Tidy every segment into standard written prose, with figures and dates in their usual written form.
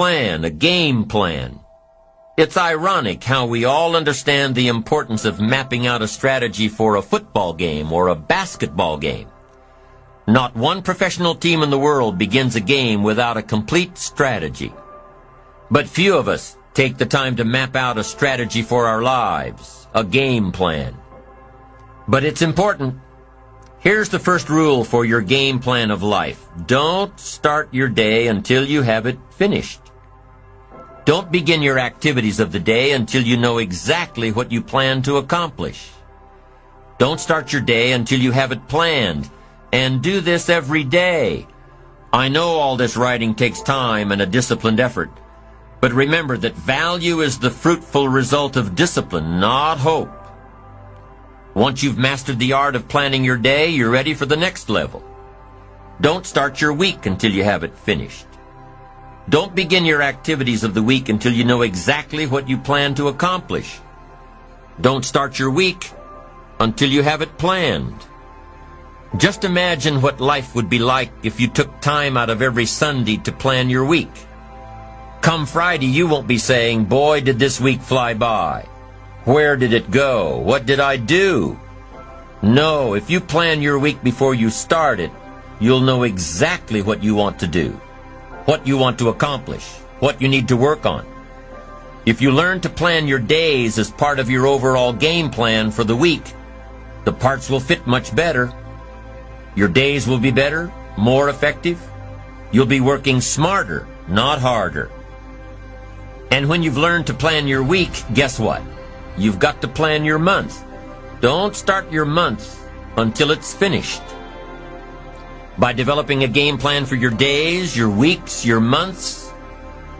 plan, a game plan. It's ironic how we all understand the importance of mapping out a strategy for a football game or a basketball game. Not one professional team in the world begins a game without a complete strategy. But few of us take the time to map out a strategy for our lives, a game plan. But it's important. Here's the first rule for your game plan of life. Don't start your day until you have it finished. Don't begin your activities of the day until you know exactly what you plan to accomplish. Don't start your day until you have it planned, and do this every day. I know all this writing takes time and a disciplined effort, but remember that value is the fruitful result of discipline, not hope. Once you've mastered the art of planning your day, you're ready for the next level. Don't start your week until you have it finished. Don't begin your activities of the week until you know exactly what you plan to accomplish. Don't start your week until you have it planned. Just imagine what life would be like if you took time out of every Sunday to plan your week. Come Friday, you won't be saying, "Boy, did this week fly by. Where did it go? What did I do?" No, if you plan your week before you start it, you'll know exactly what you want to do, what you want to accomplish, what you need to work on. If you learn to plan your days as part of your overall game plan for the week, the parts will fit much better. Your days will be better, more effective. You'll be working smarter, not harder. And when you've learned to plan your week, guess what? You've got to plan your month. Don't start your month until it's finished. By developing a game plan for your days, your weeks, your months,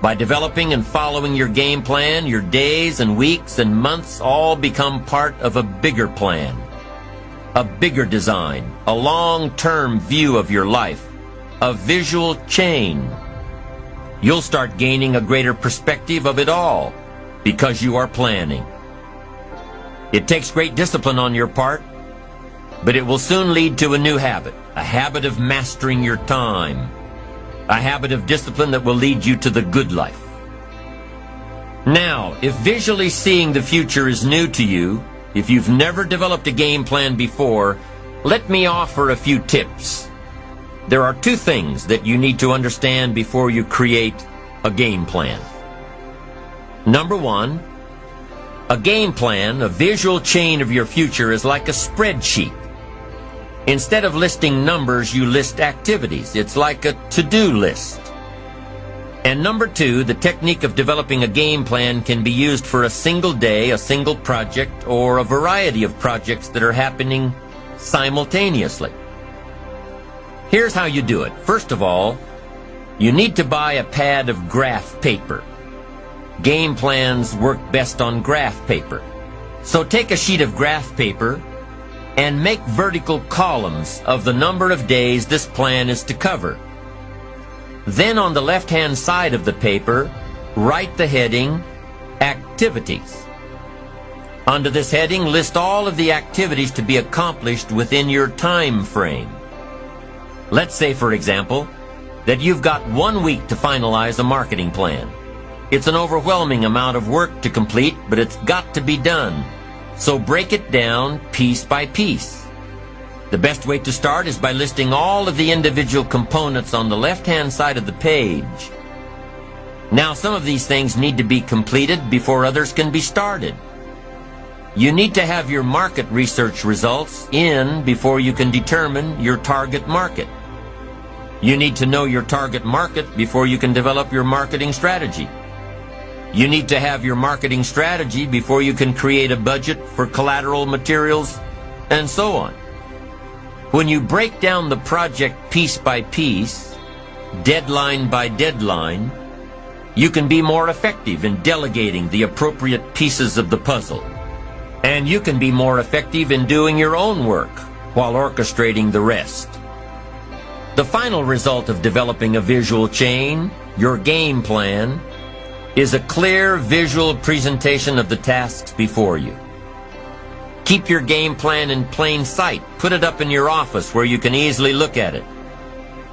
by developing and following your game plan, your days and weeks and months all become part of a bigger plan, a bigger design, a long-term view of your life, a visual chain. You'll start gaining a greater perspective of it all because you are planning. It takes great discipline on your part, but it will soon lead to a new habit, a habit of mastering your time, a habit of discipline that will lead you to the good life. Now, if visually seeing the future is new to you, if you've never developed a game plan before, let me offer a few tips. There are two things that you need to understand before you create a game plan. Number one, a game plan, a visual chain of your future, is like a spreadsheet. Instead of listing numbers, you list activities. It's like a to-do list. And number two, the technique of developing a game plan can be used for a single day, a single project, or a variety of projects that are happening simultaneously. Here's how you do it. First of all, you need to buy a pad of graph paper. Game plans work best on graph paper. So take a sheet of graph paper and make vertical columns of the number of days this plan is to cover. Then on the left-hand side of the paper, write the heading, Activities. Under this heading, list all of the activities to be accomplished within your time frame. Let's say, for example, that you've got 1 week to finalize a marketing plan. It's an overwhelming amount of work to complete, but it's got to be done. So break it down piece by piece. The best way to start is by listing all of the individual components on the left-hand side of the page. Now, some of these things need to be completed before others can be started. You need to have your market research results in before you can determine your target market. You need to know your target market before you can develop your marketing strategy. You need to have your marketing strategy before you can create a budget for collateral materials, and so on. When you break down the project piece by piece, deadline by deadline, you can be more effective in delegating the appropriate pieces of the puzzle. And you can be more effective in doing your own work while orchestrating the rest. The final result of developing a visual chain, your game plan, is a clear visual presentation of the tasks before you. Keep your game plan in plain sight. Put it up in your office where you can easily look at it.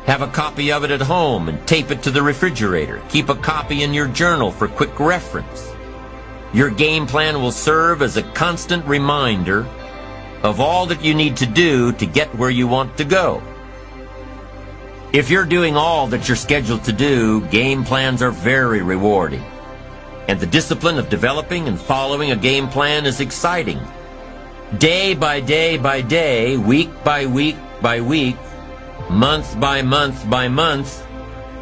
Have a copy of it at home and tape it to the refrigerator. Keep a copy in your journal for quick reference. Your game plan will serve as a constant reminder of all that you need to do to get where you want to go. If you're doing all that you're scheduled to do, game plans are very rewarding. And the discipline of developing and following a game plan is exciting. Day by day by day, week by week by week, month by month by month,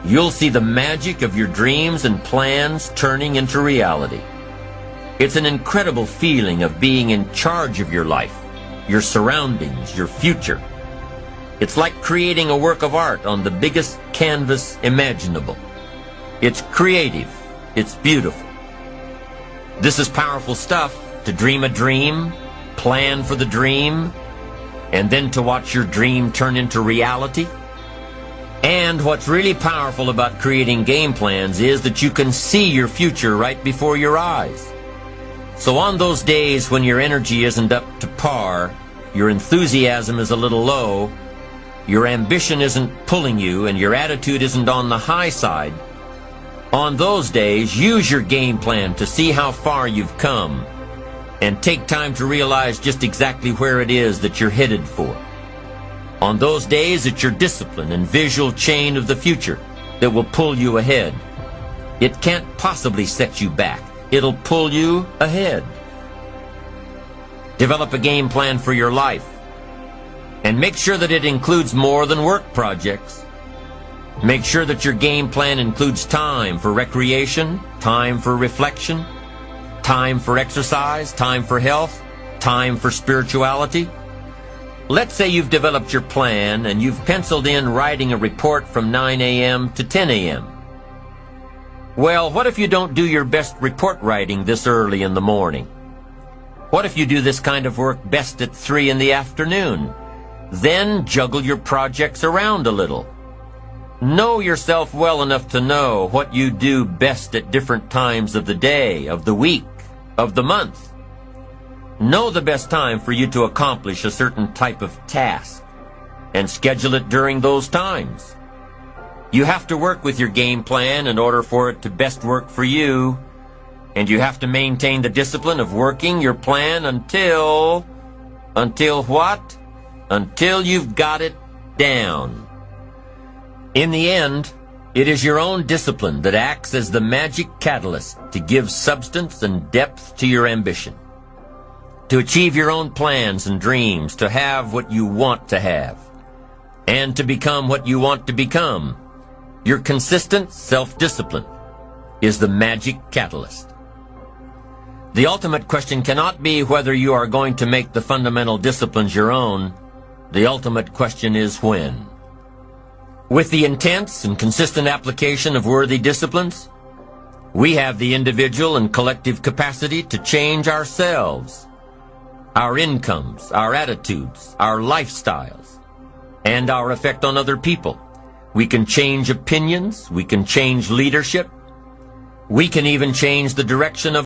you'll see the magic of your dreams and plans turning into reality. It's an incredible feeling of being in charge of your life, your surroundings, your future. It's like creating a work of art on the biggest canvas imaginable. It's creative. It's beautiful. This is powerful stuff, to dream a dream, plan for the dream, and then to watch your dream turn into reality. And what's really powerful about creating game plans is that you can see your future right before your eyes. So on those days when your energy isn't up to par, your enthusiasm is a little low, your ambition isn't pulling you, and your attitude isn't on the high side, on those days, use your game plan to see how far you've come and take time to realize just exactly where it is that you're headed for. On those days, it's your discipline and visual chain of the future that will pull you ahead. It can't possibly set you back. It'll pull you ahead. Develop a game plan for your life and make sure that it includes more than work projects. Make sure that your game plan includes time for recreation, time for reflection, time for exercise, time for health, time for spirituality. Let's say you've developed your plan and you've penciled in writing a report from 9 a.m. to 10 a.m. Well, what if you don't do your best report writing this early in the morning? What if you do this kind of work best at 3 in the afternoon? Then juggle your projects around a little. Know yourself well enough to know what you do best at different times of the day, of the week, of the month. Know the best time for you to accomplish a certain type of task and schedule it during those times. You have to work with your game plan in order for it to best work for you, and you have to maintain the discipline of working your plan until what? Until you've got it down. In the end, it is your own discipline that acts as the magic catalyst to give substance and depth to your ambition, to achieve your own plans and dreams, to have what you want to have, and to become what you want to become. Your consistent self-discipline is the magic catalyst. The ultimate question cannot be whether you are going to make the fundamental disciplines your own. The ultimate question is when. With the intense and consistent application of worthy disciplines, we have the individual and collective capacity to change ourselves, our incomes, our attitudes, our lifestyles, and our effect on other people. We can change opinions, we can change leadership, we can even change the direction of